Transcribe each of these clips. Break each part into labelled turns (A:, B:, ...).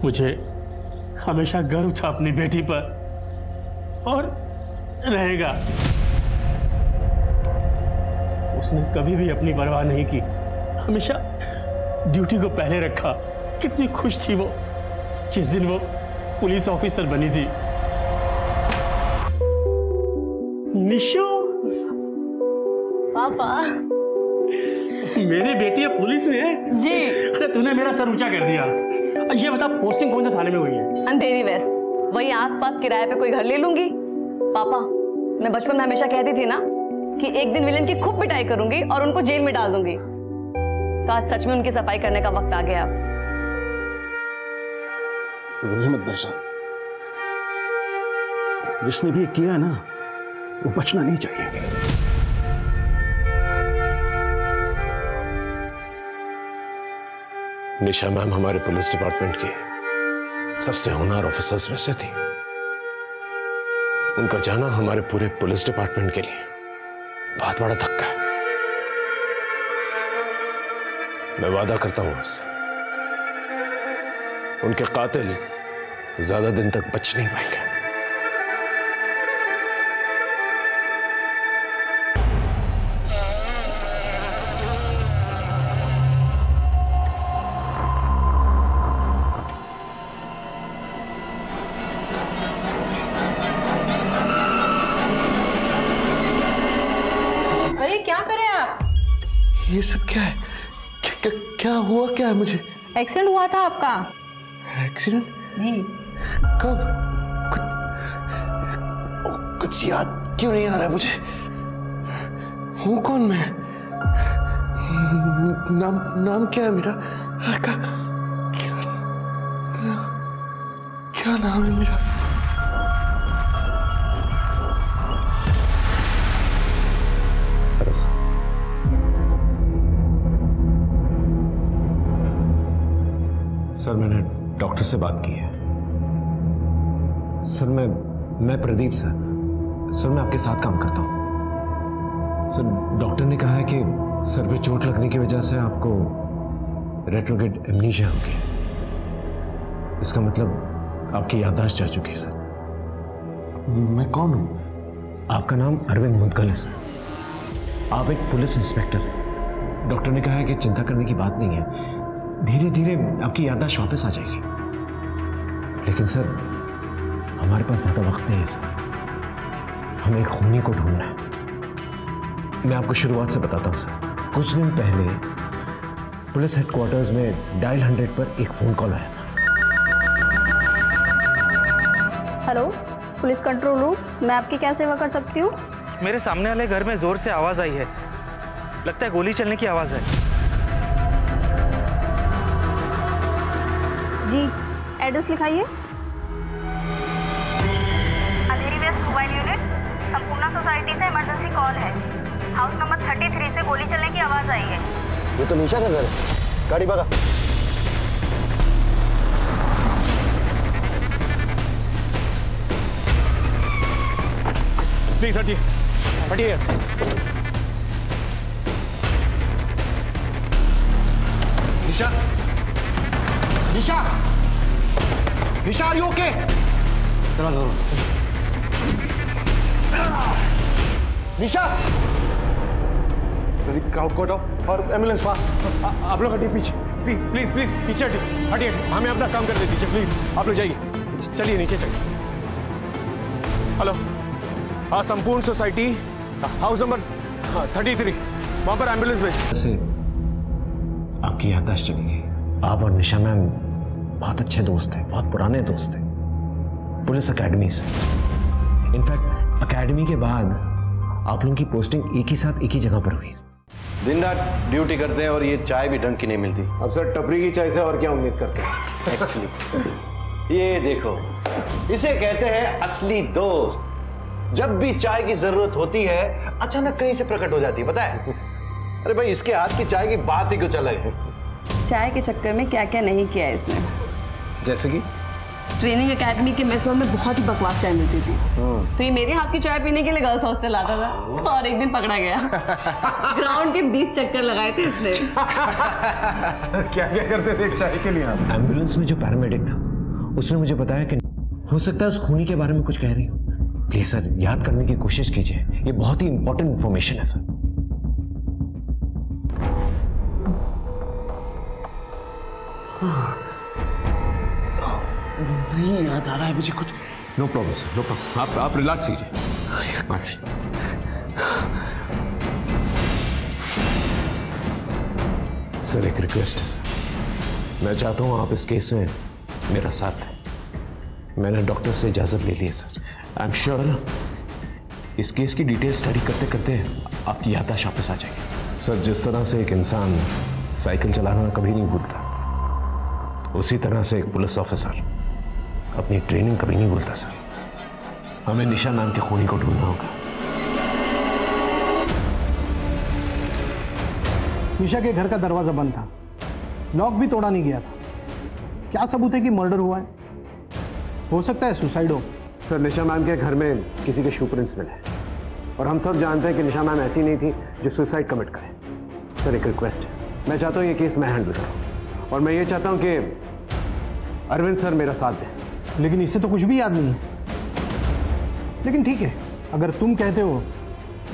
A: मुझे हमेशा गर्व था अपनी बेटी पर और रहेगा। उसने कभी भी अपनी परवाह नहीं की, हमेशा ड्यूटी को पहले रखा। कितनी खुश थी वो जिस दिन वो पुलिस ऑफिसर बनी थी। निशु,
B: पापा,
A: मेरी बेटी अब पुलिस में है
B: जी।
A: अरे तूने मेरा सर ऊंचा कर दिया। ये बता पोस्टिंग कौन से थाने में हुई है?
B: अंधेरी वेस्ट, वही आसपास किराए पे कोई घर ले लूंगी। पापा, मैं बचपन में हमेशा कहती थी ना कि एक दिन विलेन की खूब पिटाई करूंगी और उनको जेल में डाल दूंगी। तो आज सच में उनकी सफाई करने का वक्त आ गया।
C: मत बचा, जिसने भी किया ना वो बचना नहीं चाहिए।
D: निशा मैम हमारे पुलिस डिपार्टमेंट की सबसे होनहार ऑफिसर्स में से थी। उनका जाना हमारे पूरे पुलिस डिपार्टमेंट के लिए बहुत बड़ा धक्का है। मैं वादा करता हूं आपसे, उनके कातिल ज्यादा दिन तक बच नहीं पाएंगे।
C: ये सब क्या है? क्या हुआ? क्या है? मुझे
E: एक्सीडेंट हुआ था आपका।
C: एक्सीडेंट?
E: जी।
C: कब? कुछ याद क्यों नहीं आ रहा है मुझे? हूँ कौन मैं? नाम क्या है मेरा? क्या नाम है मेरा?
D: सर मैंने डॉक्टर से बात की है। सर मैं प्रदीप सर मैं आपके साथ काम करता हूँ। सर डॉक्टर ने कहा है कि सर पे चोट लगने की वजह से आपको रेट्रोग्रेड एमनीशिया हो गई। इसका मतलब आपकी याददाश्त जा चुकी है सर।
C: मैं कौन हूँ?
D: आपका नाम अरविंद मुदगल है सर। आप एक पुलिस इंस्पेक्टर हैं। डॉक्टर ने कहा है कि चिंता करने की बात नहीं है, धीरे धीरे आपकी याददाश्त वापस आ जाएगी। लेकिन सर हमारे पास ज्यादा वक्त नहीं है सर, हमें एक खूनी को ढूंढना है। मैं आपको शुरुआत से बताता हूं सर। कुछ दिन पहले पुलिस हेडक्वार्टर्स में डायल 100 पर एक फोन कॉल आया था।
E: हेलो, पुलिस कंट्रोल रूम, मैं आपकी क्या सेवा कर सकती हूँ?
F: मेरे सामने वाले घर में जोर से आवाज आई है, लगता है गोली चलने की आवाज है।
E: जी, एड्रेस लिखाइए। अंधेरी waste mobile unit, Sampurna society से इमरजेंसी कॉल है। हाउस नंबर 33 से गोली चलने की आवाज आई है।
C: ये तो निशा का घर है। गाड़ी भगा।
D: प्लीज हटिए, हटिए।
C: Nisha, Nisha, Nisha, are you okay? चला दो। निशा, क्राउड को हटाओ और एम्बुलेंस फास्ट। आप लोग हटिए पीछे, प्लीज प्लीज प्लीज पीछे हटिए, हटिए। हमें अपना काम करने दीजिए प्लीज। आप लोग जाइए, चलिए नीचे चलिए। हेलो, हाँ, संपूर्ण सोसाइटी हाउस नंबर 33, वहां पर एम्बुलेंस भेज।
D: आपकी याददाश्त चली गई। आप और निशा मैम बहुत अच्छे दोस्त थे, बहुत पुराने दोस्त थे, पुलिस अकेडमी से। इनफैक्ट अकेडमी के बाद आप लोगों की पोस्टिंग एक ही साथ एक ही जगह पर हुई।
C: दिन रात ड्यूटी करते हैं और ये चाय भी ढंग की नहीं मिलती।
D: अब सर टपरी की चाय से और क्या उम्मीद करते हैं?
C: एक्चुअली ये देखो, इसे कहते हैं असली दोस्त। जब भी चाय की जरूरत होती है अचानक कहीं से प्रकट हो जाती है, पता है? अरे भाई, इसके हाथ की चाय की बात ही कुछ अलग है।
B: चाय के चक्कर में क्या क्या नहीं किया इसने।
D: जैसे कि
B: ट्रेनिंग एकेडमी के मेस हॉल में बहुत ही बकवास चाय मिलती थी, तो ये मेरे हाथ की चाय पीने के लिए गर्ल्स हॉस्टल आता था और एक दिन पकड़ा गया। ग्राउंड के 20 चक्कर लगाए थे इसने।
D: सर क्या क्या करते थे चाय के लिए? एम्बुलेंस में जो पैरामेडिक था उसने मुझे बताया कि हो सकता है उस खूनी के बारे में कुछ कह रही हो। प्लीज सर, याद करने की कोशिश कीजिए, ये बहुत ही इंपॉर्टेंट इंफॉर्मेशन है सर।
C: नहीं याद आ रहा है मुझे कुछ।
D: No problem sir, no problem, आप रिलैक्स कीजिए। सर एक रिक्वेस्ट है सर, मैं चाहता हूं आप इस केस में मेरा साथ दें। मैंने डॉक्टर से इजाजत ले ली है सर। आई एम श्योर इस केस की डिटेल स्टडी करते करते आपकी याददाश्त वापस आ जाएगी। सर जिस तरह से एक इंसान साइकिल चलाना कभी नहीं भूलता, उसी तरह से एक पुलिस ऑफिसर अपनी ट्रेनिंग कभी नहीं भूलता सर। हमें निशा नाम के खूनी को ढूंढना होगा।
G: निशा के घर का दरवाजा बंद था, लॉक भी तोड़ा नहीं गया था। क्या सबूत है कि मर्डर हुआ है? हो सकता है सुसाइड हो।
D: सर निशा मैम के घर में किसी के शू प्रिंट्स मिले और हम सब जानते हैं कि निशा मैम ऐसी नहीं थी जो सुसाइड कमिट करे। सर एक रिक्वेस्ट है, मैं चाहता हूँ ये केस मैं हैंडल करूँ और मैं ये चाहता हूँ कि अरविंद सर मेरा साथ दें।
G: लेकिन इससे तो कुछ भी याद नहीं है। लेकिन ठीक है, अगर तुम कहते हो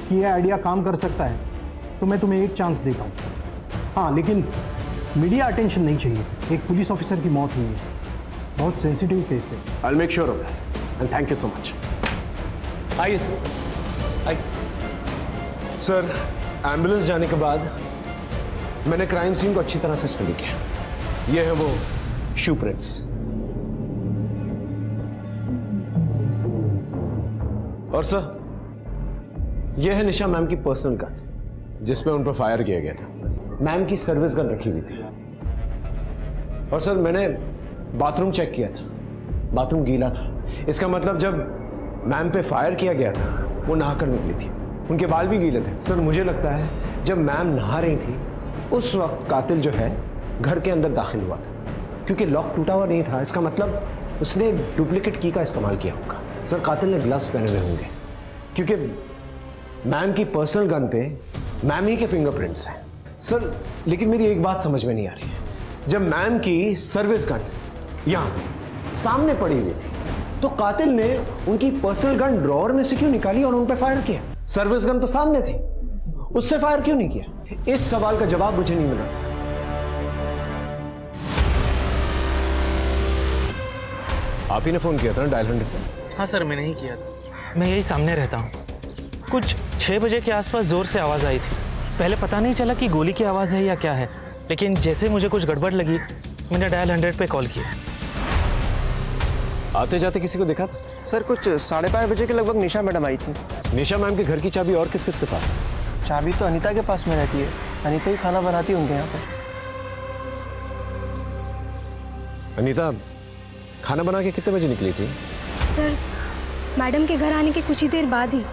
G: कि यह आइडिया काम कर सकता है तो मैं तुम्हें एक चांस देता हूँ। हाँ, लेकिन मीडिया अटेंशन नहीं चाहिए। एक पुलिस ऑफिसर की मौत हुई है, बहुत सेंसिटिव केस है।
D: I will make sure of that and thank you so much. आइए सर, आइए। सर एम्बुलेंस जाने के बाद मैंने क्राइम सीन को अच्छी तरह से स्टडी किया। ये है वो शू प्रिंट्स और सर ये है निशा मैम की पर्सनल गन जिसपे उन पर फायर किया गया था। मैम की सर्विस गन रखी हुई थी। और सर मैंने बाथरूम चेक किया था, बाथरूम गीला था। इसका मतलब जब मैम पे फायर किया गया था वो नहाकर निकली थी, उनके बाल भी गीले थे। सर मुझे लगता है जब मैम नहा रही थी उस वक्त कातिल जो है घर के अंदर दाखिल हुआ था, क्योंकि लॉक टूटा हुआ नहीं था। इसका मतलब उसने डुप्लीकेट की का इस्तेमाल किया होगा। सर कातिल ने ग्लव्स पहने हुए होंगे क्योंकि मैम की पर्सनल गन पे मैम ही के फिंगरप्रिंट्स हैं। सर लेकिन मेरी एक बात समझ में नहीं आ रही है, जब मैम की सर्विस गन यहां सामने पड़ी हुई थी तो कातिल ने उनकी पर्सनल गन ड्रॉअर में से क्यों निकाली और उन पे फायर किया? सर्विस गन तो सामने थी, उससे फायर क्यों नहीं किया? इस सवाल का जवाब मुझे नहीं मिला सर। आप ही ने फोन किया था ना डायल 100 पे?
F: हाँ सर, मैंने ही किया था। मैं यही सामने रहता हूँ। कुछ 6 बजे के आसपास जोर से आवाज़ आई थी। पहले पता नहीं चला कि गोली की आवाज़ है या क्या है, लेकिन जैसे मुझे कुछ गड़बड़ लगी मैंने डायल 100 पे कॉल किया।
D: आते जाते किसी को देखा था?
H: सर कुछ 5:30 बजे के लगभग निशा मैडम आई थी।
D: निशा मैम के घर की चाबी और किस किस के पास है?
H: चाबी तो अनीता के पास में रहती है, अनीता ही खाना बनाती है उनके यहाँ पर।
D: अनीता खाना बना के कितने बजे निकली थी?
I: सर मैडम के घर आने के कुछ ही देर बाद ही,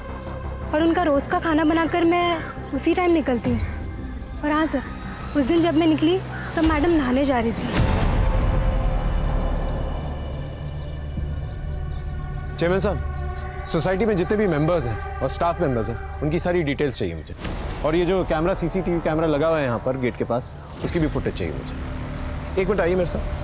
I: और उनका रोज़ का खाना बनाकर मैं उसी टाइम निकलती हूँ। और हाँ सर, उस दिन जब मैं निकली तब मैडम नहाने जा रही थी।
D: चेयरमैन साहब, सोसाइटी में जितने भी मेंबर्स हैं और स्टाफ मेंबर्स हैं उनकी सारी डिटेल्स चाहिए मुझे, और ये जो कैमरा सीसीटीवी कैमरा लगा हुआ है यहाँ पर गेट के पास उसकी भी फुटेज चाहिए मुझे। एक मिनट आइए मेरे साथ।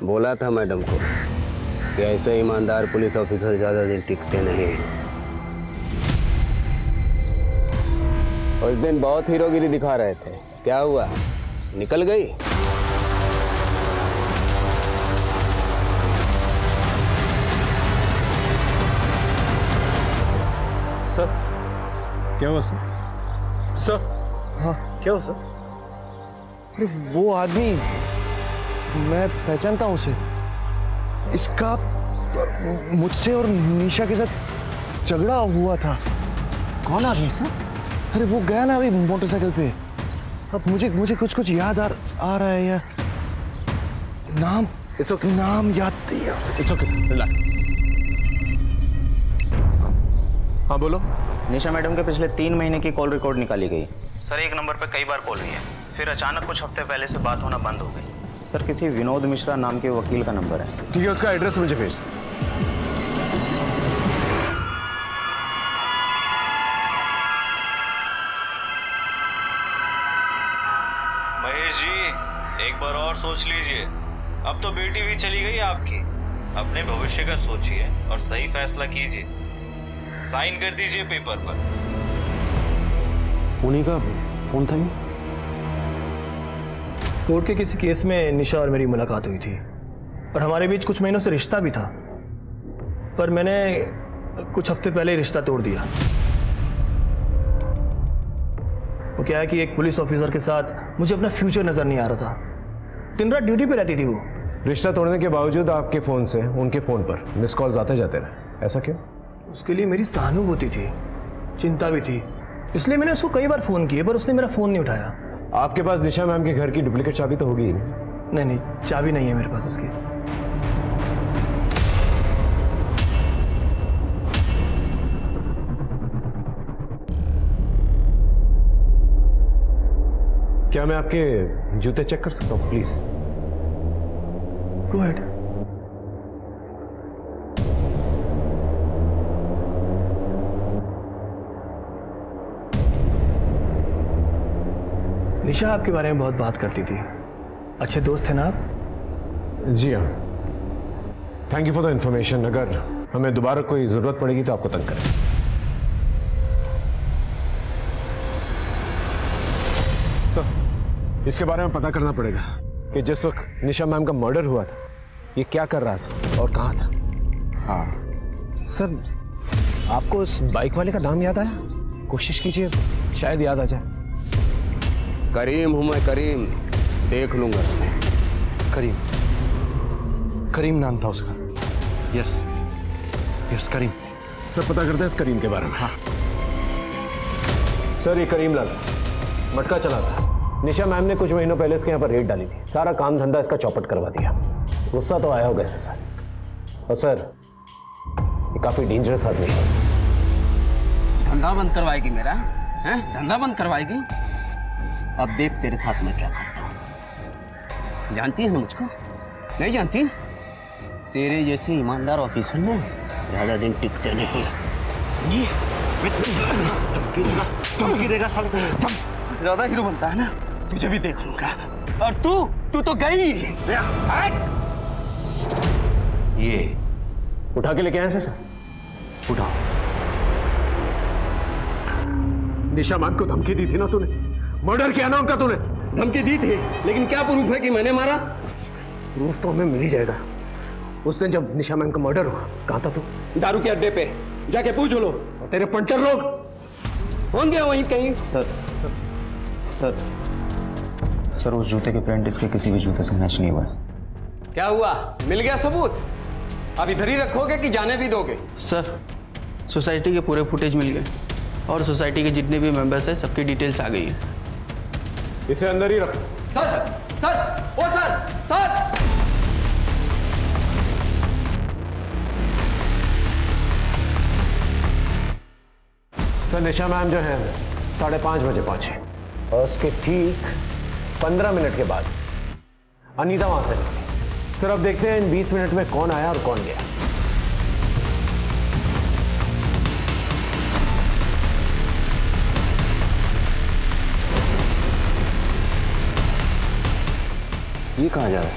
J: बोला था मैडम को कि ऐसे ईमानदार पुलिस ऑफिसर ज्यादा दिन टिकते नहीं। उस दिन बहुत हीरोगिरी दिखा रहे थे, क्या हुआ? निकल गई?
C: सर क्या हुआ सर? सर
H: हाँ
C: क्या हुआ सर?
H: अरे वो आदमी, मैं पहचानता हूँ उसे। इसका मुझसे और निशा के साथ
C: झगड़ा हुआ था।
D: कौन आदमी सर?
C: अरे वो गया ना अभी मोटरसाइकिल पे। अब मुझे कुछ याद आ रहा है यार। नाम नाम याद दिया।
D: It's okay relax.
C: हाँ बोलो।
K: निशा मैडम के पिछले 3 महीने की कॉल रिकॉर्ड निकाली गई। सर एक नंबर पे कई बार कॉल हुई है, फिर अचानक कुछ हफ्ते पहले से बात होना बंद हो गई। सर किसी विनोद मिश्रा नाम के वकील का नंबर है।
C: ठीक है, उसका एड्रेस मुझे भेज दो।
L: महेश जी एक बार और सोच लीजिए। अब तो बेटी भी चली गई आपकी। अपने भविष्य का सोचिए और सही फैसला कीजिए। साइन कर दीजिए पेपर पर।
D: उन्हीं का फोन था ये?
M: कोर्ट के किसी केस में निशा और मेरी मुलाकात हुई थी और हमारे बीच कुछ महीनों से रिश्ता भी था, पर मैंने कुछ हफ्ते पहले ही रिश्ता तोड़ दिया। वो क्या है कि एक पुलिस ऑफिसर के साथ मुझे अपना फ्यूचर नजर नहीं आ रहा था। दिन रात ड्यूटी पे रहती थी वो।
D: रिश्ता तोड़ने के बावजूद आपके फोन से उनके फोन पर मिस कॉल्स आते जाते रहे, ऐसा क्यों?
M: उसके लिए मेरी सहानुभूति थी, चिंता भी थी, इसलिए मैंने उसको कई बार फोन किए, पर उसने मेरा फोन नहीं उठाया।
D: आपके पास निशा मैम के घर की डुप्लीकेट चाबी तो होगी?
M: नहीं, चाबी नहीं है मेरे पास उसकी।
D: क्या मैं आपके जूते चेक कर सकता हूँ प्लीज?
M: Go ahead. निशा आपके बारे में बहुत बात करती थी। अच्छे दोस्त थे ना आप?
D: जी हाँ, thank you for the information. अगर हमें दोबारा कोई जरूरत पड़ेगी तो आपको तंग करें। सर इसके बारे में पता करना पड़ेगा कि जिस वक्त निशा मैम का मर्डर हुआ था ये क्या कर रहा था और कहाँ था। हाँ सर, आपको उस बाइक वाले का नाम याद आया? कोशिश कीजिए, शायद याद आ जाए।
J: करीम हूं मैं, करीम। देख लूंगा तुम्हें।
C: करीम नाम था उसका। यस करीम।
D: सर पता करते हैं इस करीम के बारे में। हाँ सर, ये करीम लाल मटका चला था। निशा मैम ने कुछ महीनों पहले इसके यहाँ पर रेड डाली थी, सारा काम धंधा इसका चौपट करवा दिया। गुस्सा तो आया होगा इसे सर। और सर ये काफी डेंजरस आदमी है।
J: धंधा बंद करवाएगी मेरा? हैं? धंधा बंद करवाएगी? अब देख तेरे साथ मैं क्या करता हूँ। जानती है मुझको? नहीं जानती? तेरे जैसे ईमानदार ऑफिसर ना ज्यादा दिन टिकते नहीं, समझी?
C: धमकी देगा सब।
J: ज्यादा हीरो बनता है ना, तुझे भी देख लूंगा। और तू तो गई।
D: ये उठा के लेके आए सर? उठाओ। निशा मैम को धमकी दी थी ना तूने? मर्डर किया ना उनका तूने?
J: धमकी दी थी, लेकिन क्या प्रूफ है कि मैंने मारा?
D: प्रूफ तो हमें मिल ही जाएगा। उस दिन जब निशा मैम का मर्डर हुआ कहाँ था तू?
J: दारू के अड्डे पे जाके पूछ लो।
D: और तेरे पंटर लोग
J: होंगे वहीं कहीं।
K: सर उस जूते के प्रिंट इसके किसी भी जूते से मैच नहीं हुआ।
J: क्या हुआ? मिल गया सबूत? अब इधर ही रखोगे कि जाने भी दोगे?
H: सर सोसाइटी के पूरे फुटेज मिल गए और सोसाइटी के जितने भी मेंबर्स हैं सबकी डिटेल्स आ गई है।
D: इसे अंदर ही रखो।
J: सर
D: सर निशा मैम जो है 5:30 बजे पहुंचे और उसके ठीक 15 मिनट के बाद अनीता वहां से निकली। सर अब देखते हैं इन 20 मिनट में कौन आया और कौन गया।
C: ये कहाँ जा रहा है?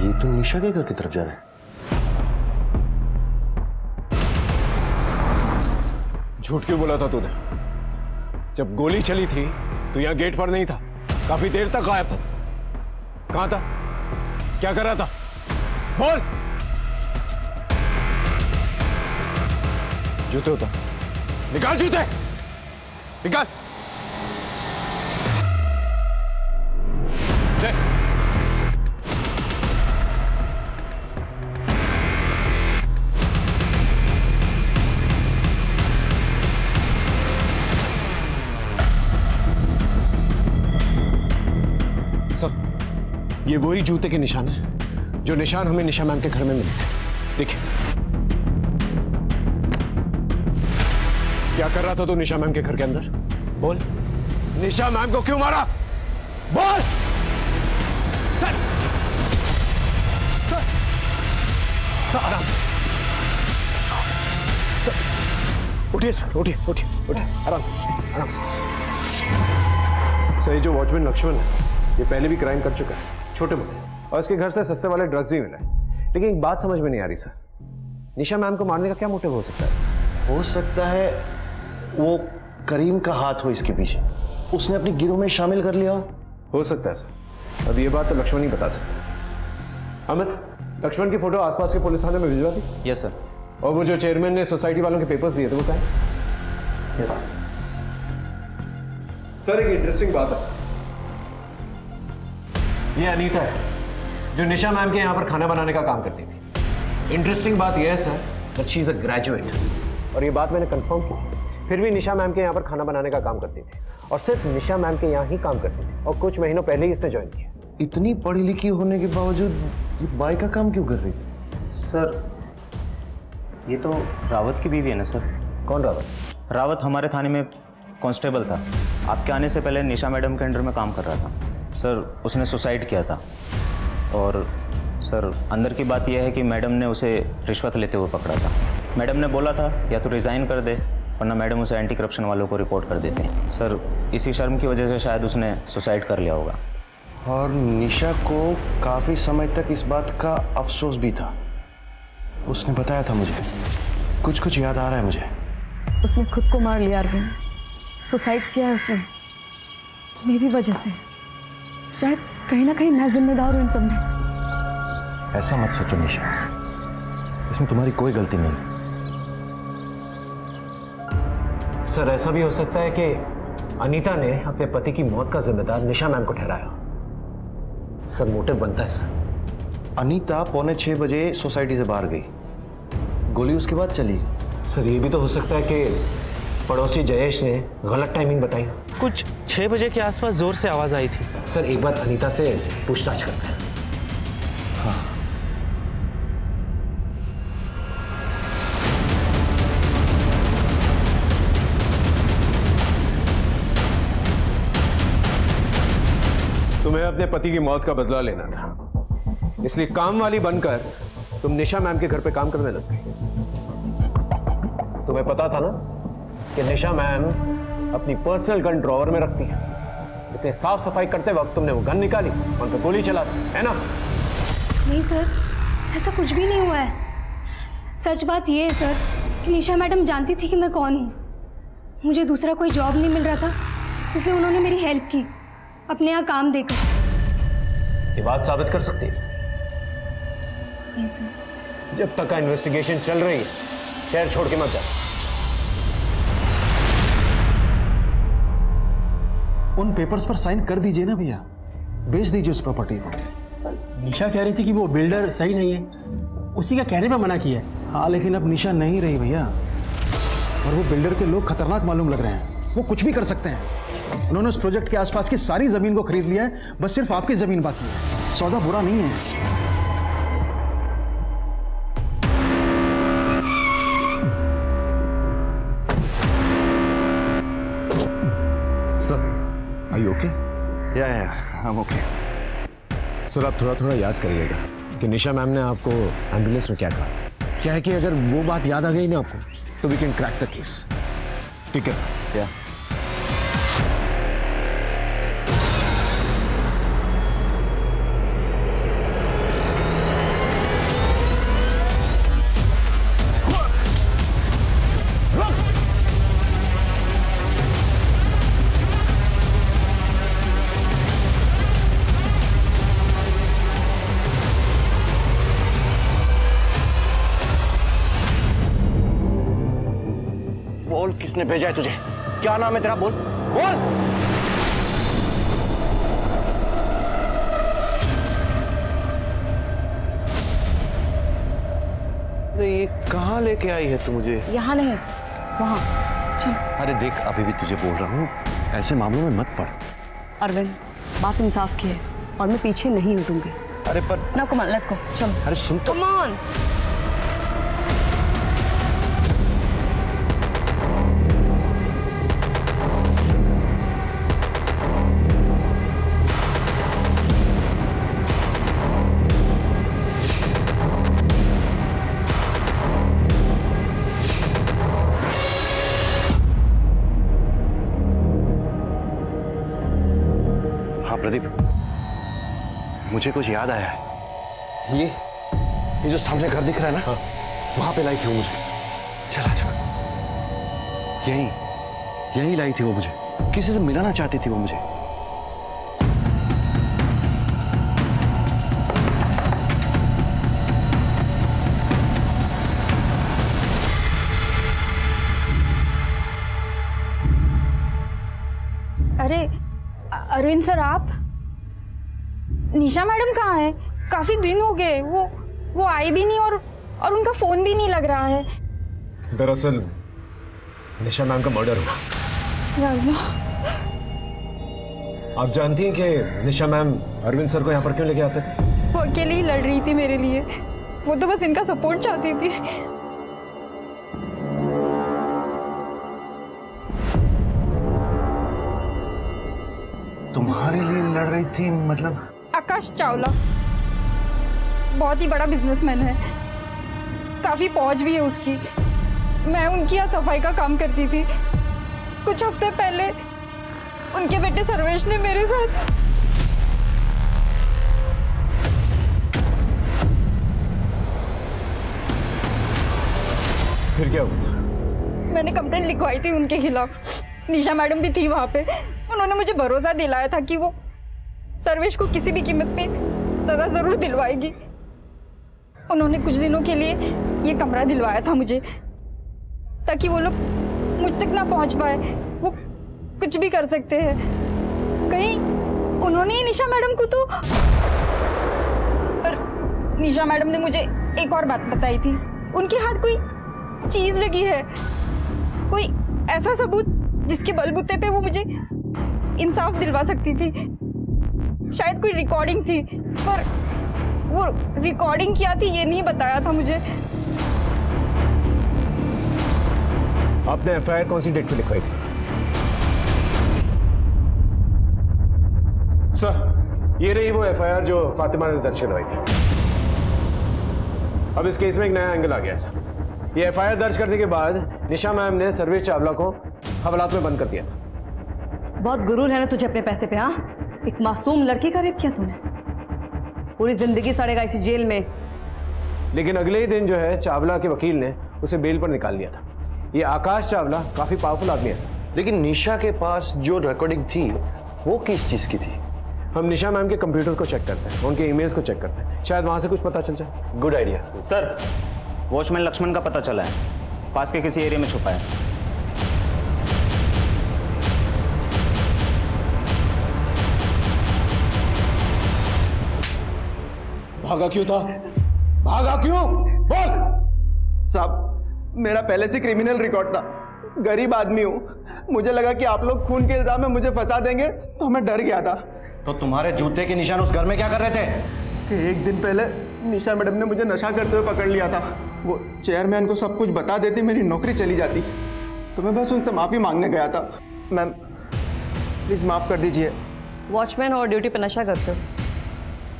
C: ये तो निशा के घर की तरफ जा रहा है।
D: झूठ क्यों बोला था तूने? जब गोली चली थी तो यहां गेट पर नहीं था, काफी देर तक गायब था तू। कहां था? क्या कर रहा था? बोल। जूते उतार, निकाल जूते, निकाल। ये वही जूते के निशान है जो निशान हमें निशा मैम के घर में मिले थे। देखिए, क्या कर रहा था तू निशा मैम के घर के अंदर? बोल, निशा मैम को क्यों मारा? बोल। सर, सर, सर आराम से। सर उठिए, सर उठिए, उठिए, उठिए, आराम से, आराम से। सही, जो वॉचमैन लक्ष्मण है ये पहले भी क्राइम कर चुका है, छोटे मोटे, और इसके घर से सस्ते वाले ड्रग्स भी मिले। लेकिन एक बात समझ में नहीं आ रही सर, निशा मैम को मारने का क्या मोटिव हो सकता है इसका?
N: हो सकता है वो करीम का हाथ हो इसके पीछे, उसने अपनी गिरोह में शामिल कर लिया
D: हो सकता है सर। अब ये बात तो लक्ष्मण ही बता सकता। अमित, लक्ष्मण की फोटो आसपास के पुलिस थाने में भिजवा दी।
K: Yes sir.
D: और वो जो चेयरमैन ने सोसाइटी वालों के पेपर्स दिए थे वो क्या है?
K: Yes sir.
D: सर एक इंटरेस्टिंग बात है सर, ये अनीता है जो निशा मैम के यहाँ पर खाना बनाने का काम करती थी। इंटरेस्टिंग बात यह है sir that she is a graduate, और ये बात मैंने कंफर्म की। फिर भी निशा मैम के यहाँ पर खाना बनाने का काम करती थी, और सिर्फ निशा मैम के यहाँ ही काम करती थी, और कुछ महीनों पहले ही इसने ज्वाइन किया।
N: इतनी पढ़ी लिखी होने के बावजूद ये बाई का काम क्यों कर रही थी?
K: सर ये तो रावत की बीवी है ना सर।
D: कौन रावत?
K: रावत हमारे थाने में कांस्टेबल था। आपके आने से पहले निशा मैडम के अंडर में काम कर रहा था सर। उसने सुसाइड किया था, और सर अंदर की बात यह है कि मैडम ने उसे रिश्वत लेते हुए पकड़ा था। मैडम ने बोला था या तो रिज़ाइन कर दे, वरना मैडम उसे एंटी करप्शन वालों को रिपोर्ट कर देते हैं। सर इसी शर्म की वजह से शायद उसने सुसाइड कर लिया होगा।
N: और निशा को काफ़ी समय तक इस बात का अफसोस भी था। उसने बताया था मुझे, कुछ कुछ याद आ रहा है मुझे।
O: उसने खुद को मार लिया अरविंद, सुसाइड किया है उसने मेरी वजह से। शायद कहीं ना कहीं मैं जिम्मेदार हूँ इन सब में।
N: ऐसा मत सोचो निशा, इसमें तुम्हारी कोई गलती नहीं।
D: सर ऐसा भी हो सकता है कि अनीता ने अपने पति की मौत का जिम्मेदार निशा मैम को ठहराया। सर मोटिव बनता है सर।
N: अनीता 5:45 बजे सोसाइटी से बाहर गई, गोली उसके बाद चली।
D: सर ये भी तो हो सकता है कि पड़ोसी जयेश ने गलत टाइमिंग बताई।
F: कुछ 6 बजे के आसपास जोर से आवाज आई थी।
D: सर एक बार अनीता से पूछताछ करते हैं। हाँ तुम्हें अपने पति की मौत का बदला लेना था, इसलिए काम वाली बनकर तुम निशा मैम के घर पे काम करने लग गई। तुम्हें पता था ना कि निशा मैम अपनी पर्सनल गन ड्रॉवर में रखती है, इसलिए साफ सफाई करते वक्त तुमने वो गन निकाली और उन पर गोली चला दी, है ना?
I: नहीं सर, ऐसा कुछ भी नहीं हुआ है। सच बात ये है सर कि निशा मैडम जानती थी कि मैं कौन हूँ। मुझे दूसरा कोई जॉब नहीं मिल रहा था, इसलिए उन्होंने मेरी हेल्प की अपने यहाँ काम देकर।
D: ये बात साबित कर सकती है?
I: नहीं सर।
D: जब तक का इन्वेस्टिगेशन चल रही है शहर छोड़ के मत जा।
G: उन पेपर्स पर साइन कर दीजिए ना भैया, बेच दीजिए उस प्रॉपर्टी को।
A: निशा कह रही थी कि वो बिल्डर सही नहीं है, उसी का कहने पर मना किया है।
G: हाँ लेकिन अब निशा नहीं रही भैया, और वो बिल्डर के लोग खतरनाक मालूम लग रहे हैं। वो कुछ भी कर सकते हैं। उन्होंने उस प्रोजेक्ट के आसपास की सारी जमीन को खरीद लिया है, बस सिर्फ आपकी जमीन बाकी है। सौदा बुरा नहीं है।
D: Sir are you okay?
N: या आई एम ओके।
D: सर आप थोड़ा थोड़ा याद करिएगा कि निशा मैम ने आपको एम्बुलेंस में क्या कहा। क्या है कि अगर वो बात याद आ गई ना आपको तो we can crack the case. ठीक है सर? या
N: किसने भेजा है तुझे? क्या नाम है तेरा? बोल बोल। अरे ये कहाँ लेके आई है तू मुझे?
O: यहाँ नहीं, वहाँ चल।
N: अरे देख अभी भी तुझे बोल रहा हूँ, ऐसे मामलों में मत पड़।
B: अरविंद बात इंसाफ की है, और मैं पीछे नहीं हटूंगी।
N: अरे पर
B: ना कम ऑन, लेट्स गो, चलो।
N: अरे सुन तो।
B: Come on.
N: प्रदीप, मुझे कुछ याद आया है। ये जो सामने घर दिख रहा है ना, हाँ। वहां पे लाई थी वो मुझे। चला चला, यही लाई थी वो मुझे। किसी से मिलाना चाहती थी वो मुझे।
P: अरे अरविंद सर, आप? निशा मैडम कहाँ है? काफी दिन हो गए, वो आई भी नहीं और उनका फोन भी नहीं लग रहा है।
D: दरअसल निशा मैम का मर्डर हुआ। आप जानती हैं कि निशा मैम अरविंद सर को यहाँ पर क्यों लेके आते थे?
P: वो अकेले ही लड़ रही थी मेरे लिए। वो तो बस इनका सपोर्ट चाहती थी।
N: तुम्हारे लिए लड़ रही थी? मतलब?
P: आकाश चावला बहुत ही बड़ा बिजनेसमैन है, काफी पहुंच भी है उसकी। मैं उनकी यहाँ सफाई का काम करती थी। कुछ हफ्ते पहले उनके बेटे सर्वेश ने मेरे साथ
D: फिर क्या हुआ?
P: मैंने कंप्लेंट लिखवाई थी उनके खिलाफ। निशा मैडम भी थी वहां पे। उन्होंने मुझे भरोसा दिलाया था कि वो सर्वेश को किसी भी कीमत पे सजा जरूर दिलवाएगी। उन्होंने कुछ दिनों के लिए ये कमरा दिलवाया था मुझे, ताकि वो लोग मुझ तक ना पहुंच पाए। वो कुछ भी कर सकते हैं। कहीं उन्होंने ही निशा मैडम को तो। पर निशा मैडम ने मुझे एक और बात बताई थी। उनके हाथ कोई चीज लगी है, कोई ऐसा सबूत जिसके बलबूते पे वो मुझे इंसाफ दिलवा सकती थी। शायद कोई रिकॉर्डिंग थी, पर वो रिकॉर्डिंग क्या थी ये नहीं बताया था मुझे।
D: आपने एफआईआर कौन सी डेट पे लिखवाई थी? सर, ये रही वो एफआईआर जो फातिमा ने दर्ज करवाई थी। अब इस केस में एक नया एंगल आ गया सर। ये एफआईआर दर्ज करने के बाद निशा मैम ने सर्वेश चावला को हवालात में बंद कर दिया था।
B: बहुत गुरूर है ना तुझे अपने पैसे पे? हाँ, एक मासूम लड़की का रेप किया तूने, पूरी जिंदगी सड़ेगा इसी जेल में।
D: लेकिन अगले ही दिन जो है चावला के वकील ने उसे बेल पर निकाल लिया था। ये आकाश चावला काफी पावरफुल आदमी है सर।
N: लेकिन निशा के पास जो रिकॉर्डिंग थी वो किस चीज की थी?
D: हम निशा मैम के कंप्यूटर को चेक करते हैं, उनके ईमेल्स को चेक करते हैं, शायद वहां से कुछ पता चल जाए।
N: Good idea
K: sir. Watchman Laxman का पता चला है, पास के किसी एरिया में छुपा है।
C: भागा क्यों था? भागा क्यों? बोल।
Q: साहब, मेरा पहले से क्रिमिनल रिकॉर्ड था। गरीब आदमी हूँ। मुझे लगा कि आप लोग खून के इल्जाम में मुझे फंसा देंगे, तो मैं डर गया था।
N: तो तुम्हारे जूते के निशान उस घर में क्या कर रहे थे?
Q: कि एक दिन पहले निशा मैडम ने मुझे नशा करते हुए पकड़ लिया था। वो चेयरमैन को सब कुछ बता देती, मेरी नौकरी चली जाती। तो मैं बस उनसे माफ़ी मांगने गया था। मैम प्लीज़ माफ़ कर दीजिए।
B: वॉचमैन और ड्यूटी पे नशा करते हो?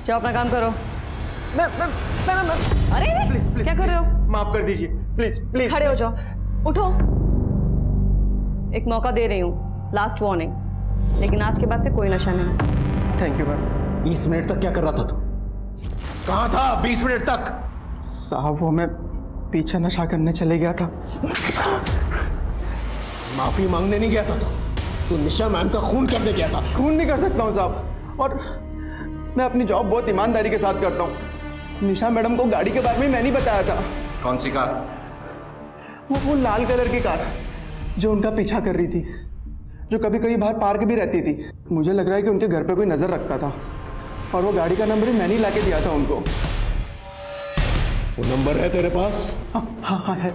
B: जाओ अपना काम करो। अरे
Q: प्लीज प्लीज
B: क्या कर रहे हो?
Q: माफ कर दीजिए, प्लीज प्लीज।
B: खड़े हो जाओ, उठो। एक मौका दे रही हूँ, लास्ट वार्निंग, लेकिन आज के बाद से कोई नशा नहीं।
Q: Thank you ma'am.
D: 20 मिनट तक क्या कर रहा था तू? कहाँ था 20 मिनट तक?
Q: साहब, वो मैं पीछे नशा करने चले गया था।
D: माफी मांगने नहीं गया था तू निशा मैम का खून करने गया था।
Q: खून नहीं कर सकता हूँ साहब, और मैं अपनी जॉब बहुत ईमानदारी के साथ करता हूँ। निशा मैडम को गाड़ी के बारे में मैं नहीं बताया था।
N: कौन सी कार?
Q: वो लाल कलर की कार जो उनका पीछा कर रही थी, जो कभी कभी बाहर पार्क भी रहती थी। मुझे लग रहा है कि उनके घर पे कोई नजर रखता था, और वो गाड़ी का नंबर ही मैंने लाके दिया था उनको।
D: वो नंबर है तेरे पास?
Q: हाँ है।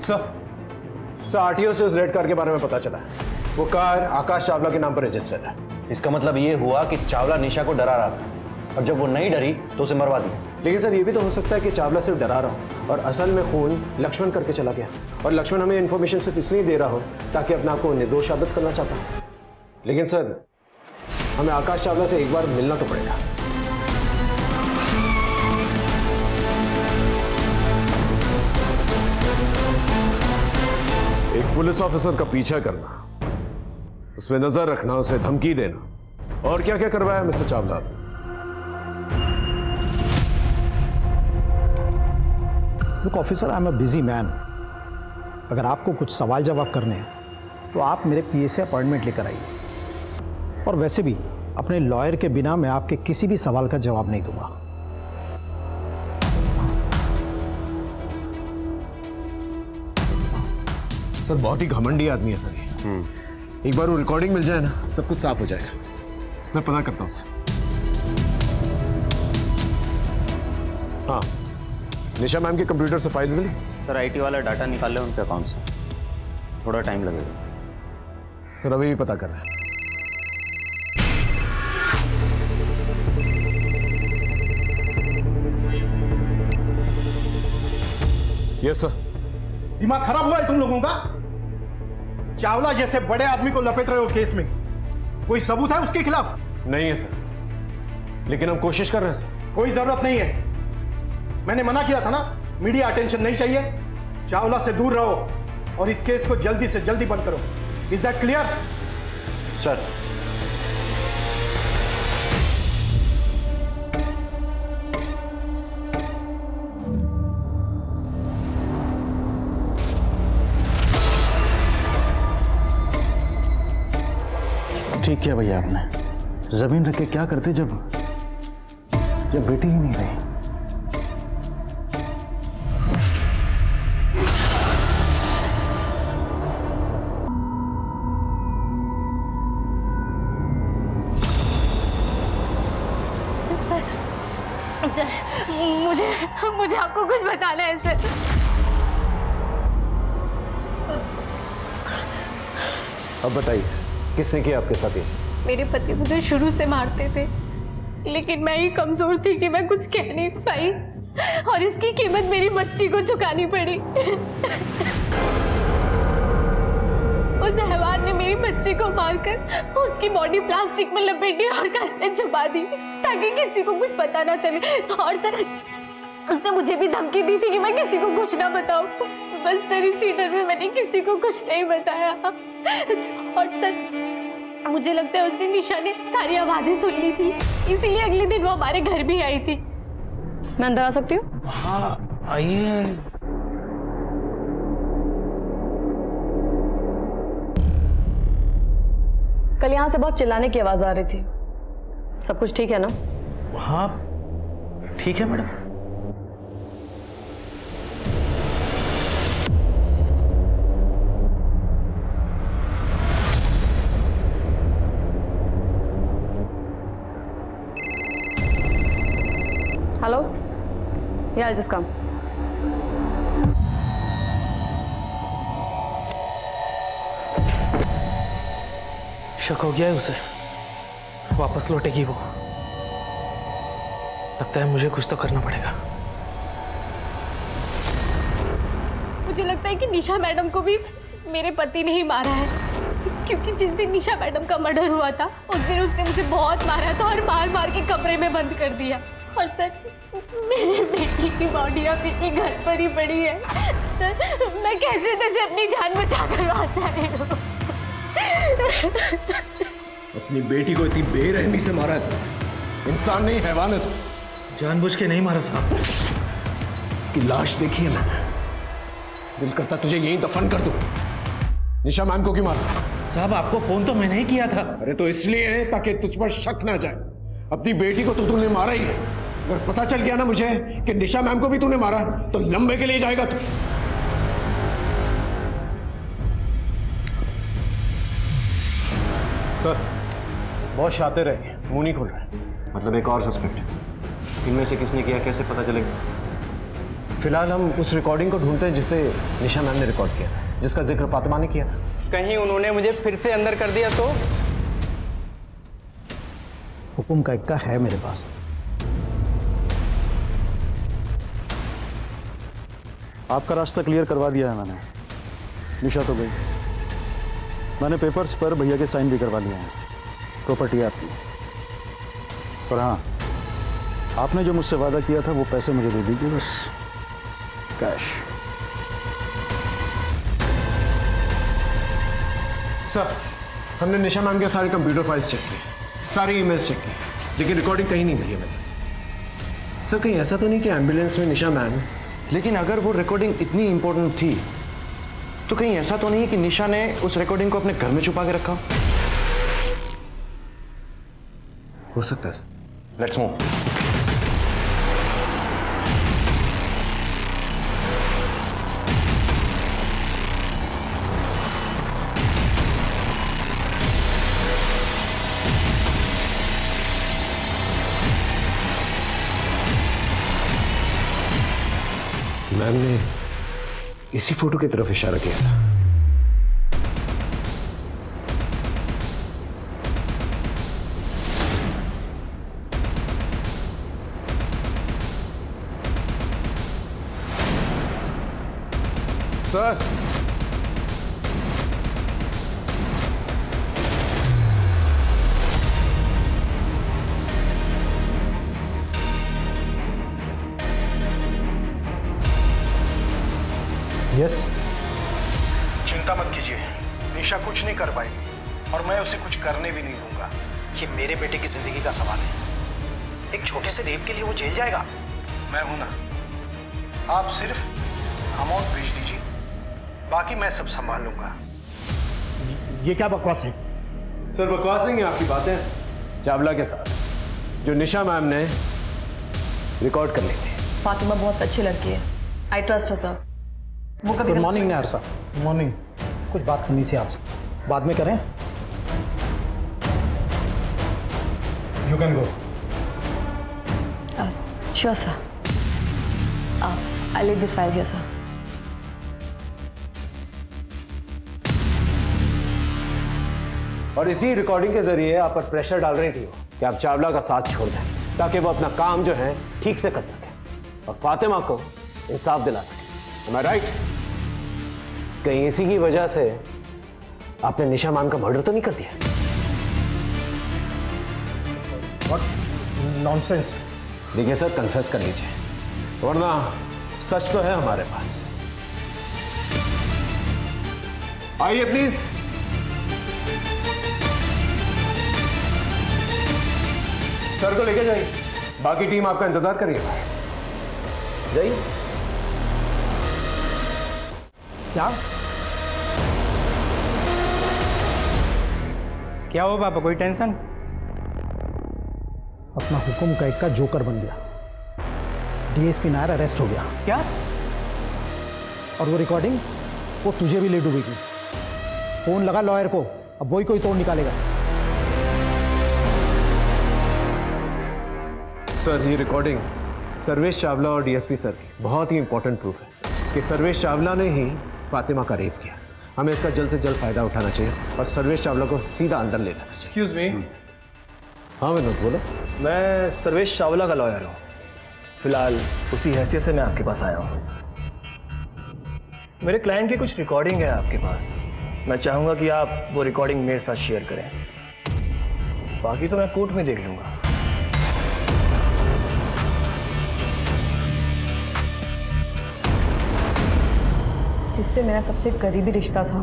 D: सर आरटीओ से उस रेड कार के बारे में पता चला है। वो कार आकाश चावला के नाम पर रजिस्टर्ड है।
N: इसका मतलब ये हुआ कि चावला निशा को डरा रहा था और जब वो नहीं डरी तो उसे मरवा दिया।
D: लेकिन सर ये भी तो हो सकता है कि चावला सिर्फ डरा रहा हो और असल में खून लक्ष्मण करके चला गया, और लक्ष्मण हमें इन्फॉर्मेशन सिर्फ इसलिए दे रहा हो ताकि अपने आप को निर्दोष साबित करना चाहता हो। लेकिन सर हमें आकाश चावला से एक बार मिलना तो पड़ेगा।
C: एक पुलिस ऑफिसर का पीछा करना, उसमें नजर रखना, उसे धमकी देना, और क्या क्या करवाया mister Chawla?
G: Look officer, I am a busy man. अगर आपको कुछ सवाल जवाब करने हैं तो आप मेरे पीए से अपॉइंटमेंट लेकर आइए, और वैसे भी अपने लॉयर के बिना मैं आपके किसी भी सवाल का जवाब नहीं दूंगा।
D: सर बहुत ही घमंडी आदमी है सर ये। एक बार वो रिकॉर्डिंग मिल जाए ना, सब कुछ साफ हो जाएगा। मैं पता करता हूँ सर।
C: हाँ, निशा मैम के कंप्यूटर से फाइल्स मिली?
K: सर आईटी वाला डाटा निकाल ले उनके अकाउंट से, थोड़ा टाइम लगेगा।
C: सर अभी भी पता कर रहे हैं। Yes sir.
G: दिमाग खराब हुआ है तुम लोगों का? चावला जैसे बड़े आदमी को लपेट रहे हो केस में, कोई सबूत है उसके खिलाफ?
C: नहीं है सर, लेकिन हम कोशिश कर रहे हैं सर।
G: कोई जरूरत नहीं है, मैंने मना किया था ना, मीडिया अटेंशन नहीं चाहिए। चावला से दूर रहो और इस केस को जल्दी से जल्दी बंद करो। Is that clear?
N: सर
G: ठीक किया भैया आपने। जमीन रख के क्या करते जब बेटी ही नहीं रही।
I: सर मुझे आपको कुछ बताना है सर।
D: अब बताइए किसने किया आपके साथ ये?
I: मेरे पति मुझे शुरू से मारते थे, लेकिन मैं ही कमजोर थी कि मैं कुछ कह नहीं पाई, और इसकी कीमत मेरी बच्ची को चुकानी पड़ी। उस हैवान ने मेरी बच्ची को मारकर उसकी बॉडी प्लास्टिक में लपेटी और घर में छुपा दी ताकि किसी को कुछ पता ना चले। और सर उसने मुझे भी धमकी दी थी कि मैं किसी को कुछ ना बताऊं। बस सर इसी डर में मैंने किसी को कुछ नहीं बताया। और सर मुझे लगता है उस दिन निशा ने सारी आवाजें सुन ली थी, इसीलिए अगले दिन वो हमारे घर भी आई थी।
B: मैं अंदर आ सकती हूँ?
F: हाँ आइए।
B: कल यहाँ से बहुत चिल्लाने की आवाज आ रही थी, सब कुछ ठीक है ना?
F: हाँ ठीक है madam.
B: Hello, yeah, I'll just come.
F: शक हो गया है उसे, वापस लौटेगी वो। लगता है मुझे कुछ तो करना पड़ेगा।
I: मुझे लगता है कि निशा मैडम को भी मेरे पति ने ही मारा है, क्योंकि जिस दिन निशा मैडम का मर्डर हुआ था उस दिन उसने मुझे बहुत मारा था और मार मार के कमरे में बंद कर दिया। और सर मेरे बेटी की बॉडी अभी भी घर पर ही पड़ी है। सर मैं कैसे तैसे अपनी जान बचा कर वापस आई हूँ।
D: अपनी बेटी को इतनी बेरहमी से मारा है, इंसान नहीं हैवान है।
F: जानबूझ के नहीं मारा साहब।
D: इसकी लाश देखी है मैंने, दिल करता तुझे यहीं दफन कर दूं। निशा मैम को क्यों मारा?
F: साहब आपको फोन तो मैंने ही किया था।
D: अरे तो इसलिए है ताकि तुझ पर शक ना जाए। अपनी बेटी को तो तूने मारा ही है, अगर पता चल गया ना मुझे कि निशा मैम को भी तूने मारा तो लंबे के लिए जाएगा तू। सर बहुत शातिर है, मुंह नहीं खोल रहा।
N: मतलब एक और सस्पेक्ट? इनमें से किसने किया, कैसे पता चलेगा?
D: फिलहाल हम उस रिकॉर्डिंग को ढूंढते हैं जिसे निशा मैम ने रिकॉर्ड किया था। जिसका जिक्र फातिमा ने किया था।
H: कहीं उन्होंने मुझे फिर से अंदर कर दिया तो?
G: हुक्म का इक्का है मेरे पास।
R: आपका रास्ता क्लियर करवा दिया है मैंने। निशा तो गई, मैंने पेपर्स पर भैया के साइन भी करवा लिए हैं। प्रॉपर्टी है आपकी। और हाँ, आपने जो मुझसे वादा किया था वो पैसे मुझे दे दीजिए, बस कैश।
D: सर, हमने निशा मैम के सारे कंप्यूटर फाइल्स चेक किए, सारी ईमेल्स चेक की, लेकिन रिकॉर्डिंग कहीं नहीं मिली हमें सर। कहीं ऐसा तो नहीं कि एम्बुलेंस में निशा मैम?
N: लेकिन अगर वो रिकॉर्डिंग इतनी इंपॉर्टेंट थी तो कहीं ऐसा तो नहीं है कि निशा ने उस रिकॉर्डिंग को अपने घर में छुपा के रखा?
D: हो सकता है।
N: Let's move.
D: मैम ने इसी फोटो की तरफ इशारा किया था।
C: सर,
G: यस, चिंता मत कीजिए, निशा कुछ नहीं कर पाएगी और मैं उसे कुछ करने भी नहीं दूंगा।
S: ये मेरे बेटे की जिंदगी का सवाल है। एक छोटे से रेप के लिए वो जेल जाएगा?
G: मैं हूं ना, आप सिर्फ अमाउंट भेज दीजिए, बाकी मैं सब संभाल लूंगा। ये क्या बकवास है?
D: सर, बकवास नहीं है आपकी बातें चावला के साथ जो निशा मैम ने रिकॉर्ड कर ली थी।
B: फातिमा बहुत अच्छी लड़की है, आई ट्रस्ट हर सर। वो कभी
S: गुड मॉर्निंग नायर साहब।
G: मॉर्निंग।
S: कुछ बात करनी थी आपसे, बाद में करें?
G: You can go.
B: Sure sir, I leave this file here sir.
D: और इसी रिकॉर्डिंग के जरिए आप पर प्रेशर डाल रही थी कि आप चावला का साथ छोड़ दें ताकि वो अपना काम जो है ठीक से कर सके और फातिमा को इंसाफ दिला सके। Am I right? कहीं इसी की वजह से आपने निशा मैम का मर्डर तो नहीं कर दिया?
G: What nonsense?
D: देखिए सर, कन्फेस कर लीजिए, वरना सच तो है हमारे पास। आइए प्लीज। सर को लेके जाइए, बाकी टीम आपका इंतजार कर रही है। जाइए।
G: क्या
F: क्या हो पापा, कोई टेंशन?
G: अपना हुक्म का इक्का जोकर बन गया। डीएसपी नायर अरेस्ट हो गया।
F: क्या?
G: और वो रिकॉर्डिंग, वो तुझे भी ले डूबेगी। फोन लगा लॉयर को, अब वही कोई तोड़ निकालेगा।
D: सर, ये रिकॉर्डिंग सर्वेश चावला और डीएसपी सर की बहुत ही इंपॉर्टेंट प्रूफ है कि सर्वेश चावला ने ही फातिमा का रेप किया। हमें इसका जल्द से जल्द फायदा उठाना चाहिए और सर्वेश चावला को सीधा अंदर ले जाना चाहिए।
M: Excuse me.
D: हाँ विनोद, बोलो।
M: मैं सर्वेश चावला का लॉयर हूँ, फिलहाल उसी हैसियत से मैं आपके पास आया हूँ। मेरे क्लाइंट की कुछ रिकॉर्डिंग है आपके पास, मैं चाहूँगा कि आप वो रिकॉर्डिंग मेरे साथ शेयर करें, बाकी तो मैं कोर्ट में देख लूँगा।
B: जिससे मेरा सबसे करीबी रिश्ता था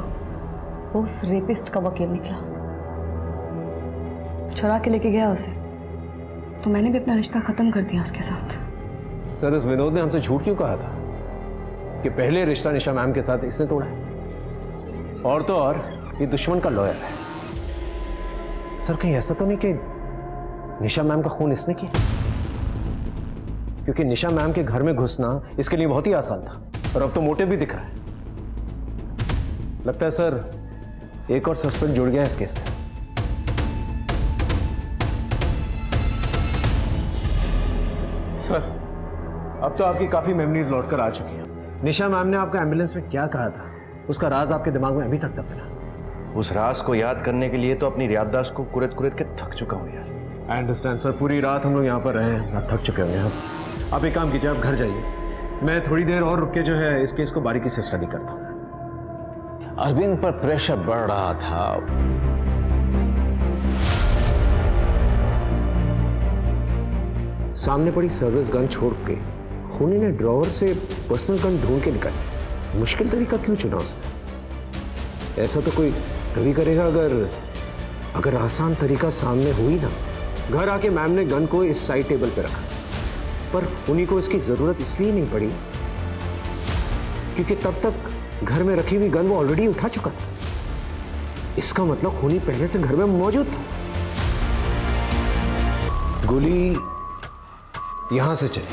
B: वो उस रेपिस्ट का वकील निकला, चुरा के लेके गया उसे, तो मैंने भी अपना रिश्ता खत्म कर दिया उसके साथ।
D: सर, इस विनोद ने हमसे झूठ क्यों कहा था कि पहले रिश्ता निशा मैम के साथ इसने तोड़ा है? और तो और ये दुश्मन का लॉयर है। सर, कहीं ऐसा तो नहीं कि निशा मैम का खून इसने किया? क्योंकि निशा मैम के घर में घुसना इसके लिए बहुत ही आसान था और अब तो मोटिव भी दिख रहा है। लगता है सर एक और सस्पेक्ट जुड़ गया है इस केस से। सर, अब तो आपकी काफी मेमोरीज लौट कर आ चुकी हैं। निशा मैम ने आपको एम्बुलेंस में क्या कहा था उसका राज आपके दिमाग में अभी तक दफना।
N: उस राज को याद करने के लिए तो अपनी याददाश्त को कुरेद कुरेद के थक चुका हूँ यार।
D: आई अंडरस्टैंड सर, पूरी रात हम लोग यहाँ पर रहे हैं, थक चुके होंगे आप एक काम कीजिए, आप घर जाइए, मैं थोड़ी देर और रुक के जो है इस केस को बारीकी से स्टडी करता हूँ।
T: अरविंद पर प्रेशर बढ़ रहा था।
D: सामने पड़ी सर्विस गन छोड़ के खूनी ने ड्रॉवर से पर्सनल गन ढूंढ के निकाली। मुश्किल तरीका क्यों चुना उसने? ऐसा तो कोई तभी करेगा अगर आसान तरीका सामने हुई ना। घर आके मैम ने गन को इस साइड टेबल पे रखा, पर खूनी को इसकी जरूरत इसलिए नहीं पड़ी क्योंकि तब तक घर में रखी हुई गन वो ऑलरेडी उठा चुका था। इसका मतलब खूनी पहले से घर में मौजूद था। गोली यहां से चली।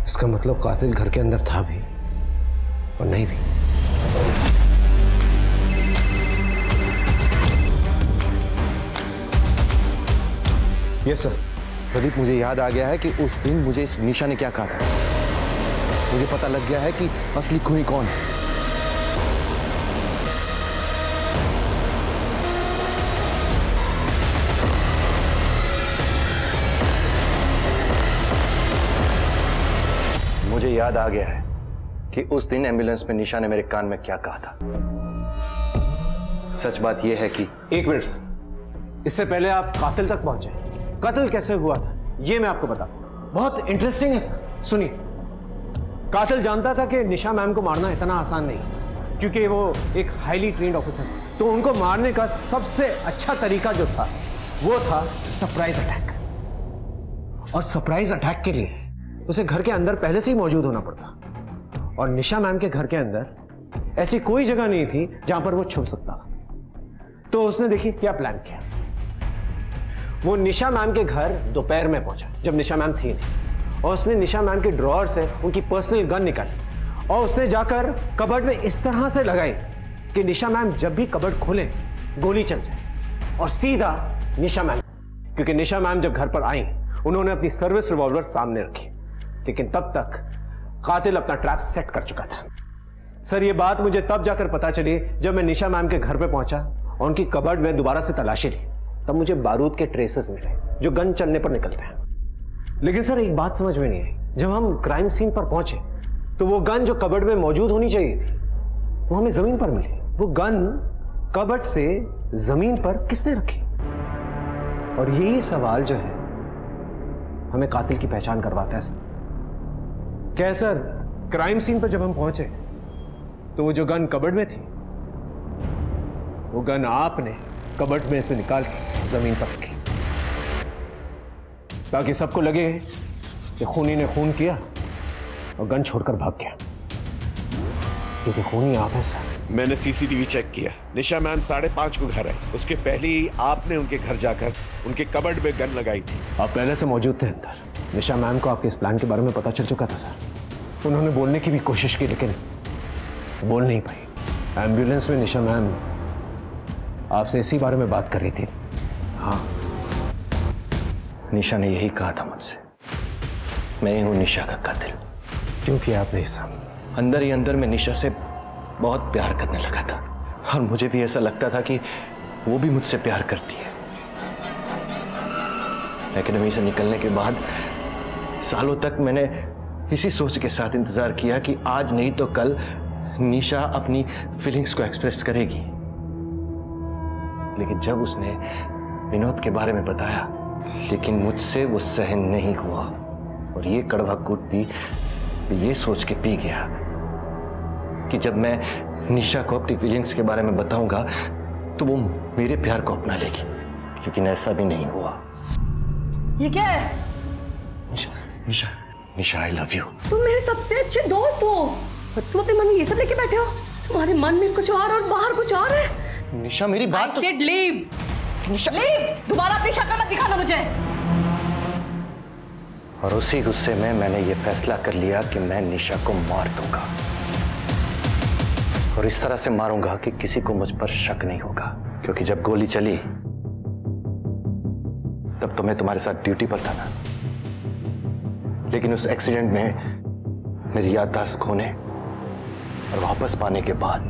D: इसका मतलब कातिल घर के अंदर था भी और नहीं भी।
N: Yes sir. प्रदीप, मुझे याद आ गया है कि उस दिन मुझे इस निशा ने क्या कहा था। मुझे पता लग गया है कि असली खूनी कौन है। मुझे याद आ गया है कि उस दिन एम्बुलेंस में निशा ने मेरे कान में क्या कहा था। सच बात यह है कि
D: एक मिनट सर, इससे पहले आप कातिल तक पहुंचे। कत्ल कैसे हुआ था ये मैं आपको बताता हूं, बहुत इंटरेस्टिंग है सर। सुनिए, कातिल जानता था कि निशा मैम को मारना इतना आसान नहीं, क्योंकि वो एक हाईली ट्रेन्ड ऑफिसर है। तो उनको मारने का सबसे अच्छा तरीका जो था वो था सरप्राइज अटैक। और सरप्राइज अटैक के लिए उसे घर के अंदर पहले से ही मौजूद होना पड़ता, और निशा मैम के घर के अंदर ऐसी कोई जगह नहीं थी जहां पर वो छुप सकता था। तो उसने देखिए क्या प्लान किया। वो निशा मैम के घर दोपहर में पहुंचा जब निशा मैम थी नहीं, और उसने निशा मैम के ड्रॉअर से उनकी पर्सनल गन निकाली और उसने जाकर कबर्ड में इस तरह से लगाई कि निशा मैम जब भी कबर्ड खोले गोली चल जाए और सीधा निशा मैम। क्योंकि निशा मैम जब घर पर आई उन्होंने अपनी सर्विस रिवॉल्वर सामने रखी, लेकिन तब तक कातिल अपना ट्रैप सेट कर चुका था। सर, ये बात मुझे तब जाकर पता चली जब मैं निशा मैम के घर पे पहुंचा और उनकी कबर्ड में दोबारा से तलाशी ली। तब मुझे बारूद के ट्रेसेस मिले जो गन चलने पर निकलते हैं। लेकिन सर, एक बात समझ में नहीं आई। जब हम क्राइम सीन पर पहुंचे तो वो गन जो कबर्ड में मौजूद होनी चाहिए थी वो हमें जमीन पर मिली। वो गन कबर्ड से जमीन पर किसने रखी? और यही सवाल जो है हमें कातिल की पहचान करवाता है सर। क्या सर, क्राइम सीन पर जब हम पहुंचे तो वो जो गन कबर्ड में थी वो गन आपने कबर्ड में से निकाल के जमीन पर रखी, ताकि सबको लगे कि खूनी ने खून किया और गन छोड़कर भाग गया, क्योंकि खूनी आप है सर।
U: मैंने सीसीटीवी चेक किया। निशा मैम 5:30 को घर आई। उसके पहले ही आपने उनके घर जाकर उनके कबर्ड में गन लगाई थी।
D: आप पहले से मौजूद थे अंदर। निशा मैम को आपके इस प्लान के बारे में पता चल चुका था सर। उन्होंने बोलने की भी कोशिश की लेकिन बोल नहीं पाई। एम्बुलेंस में निशा मैम आपसे इसी बारे में बात कर रही थी।
N: हाँ, निशा ने यही कहा था मुझसे। मैं ही हूं निशा का कातिल।
D: क्यों किया आपने ऐसा?
N: अंदर ही अंदर मैं निशा से बहुत प्यार करने लगा था, और मुझे भी ऐसा लगता था कि वो भी मुझसे प्यार करती है। एकेडमी से निकलने के बाद सालों तक मैंने इसी सोच के साथ इंतजार किया कि आज नहीं तो कल निशा अपनी फीलिंग्स को एक्सप्रेस करेगी। लेकिन जब उसने विनोद के बारे में बताया, लेकिन मुझसे वो सहन नहीं हुआ, और ये कड़वा घूंट भी ये सोच के पी गया कि जब मैं निशा को अपनी फीलिंग्स के बारे में बताऊंगा तो वो मेरे प्यार को अपना लेगी। लेकिन ऐसा भी नहीं हुआ।
B: ये क्या है?
N: निशा, निशा आई लव यू।
B: तुम मेरे सबसे अच्छे दोस्त हो, तुम अपने मन में ये सब लेके बैठे हो। तुम्हारे मन में कुछ और बाहर कुछ और है।
N: निशा मेरी बात
B: I said leave.
N: Nisha
B: Leave. दोबारा अपनी शक्ल मत दिखाना मुझे।
N: और उसी गुस्से में मैंने ये फैसला कर लिया कि मैं निशा को मार दूंगा, और इस तरह से मारूंगा कि किसी को मुझ पर शक नहीं होगा। क्योंकि जब गोली चली तब तो मैं तुम्हारे साथ ड्यूटी पर था ना, लेकिन उस एक्सीडेंट में मेरी याददाश्त खोने और वापस पाने के बाद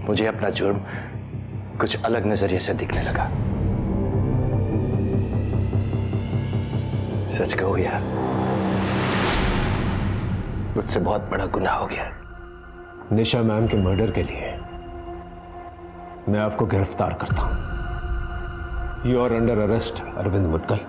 N: मुझे अपना जुर्म कुछ अलग नजरिए से दिखने लगा। सच कहो यार, मुझसे बहुत बड़ा गुनाह हो गया।
D: निशा मैम के मर्डर के लिए मैं आपको गिरफ्तार करता हूं। You are under arrest Arvind Mudgal.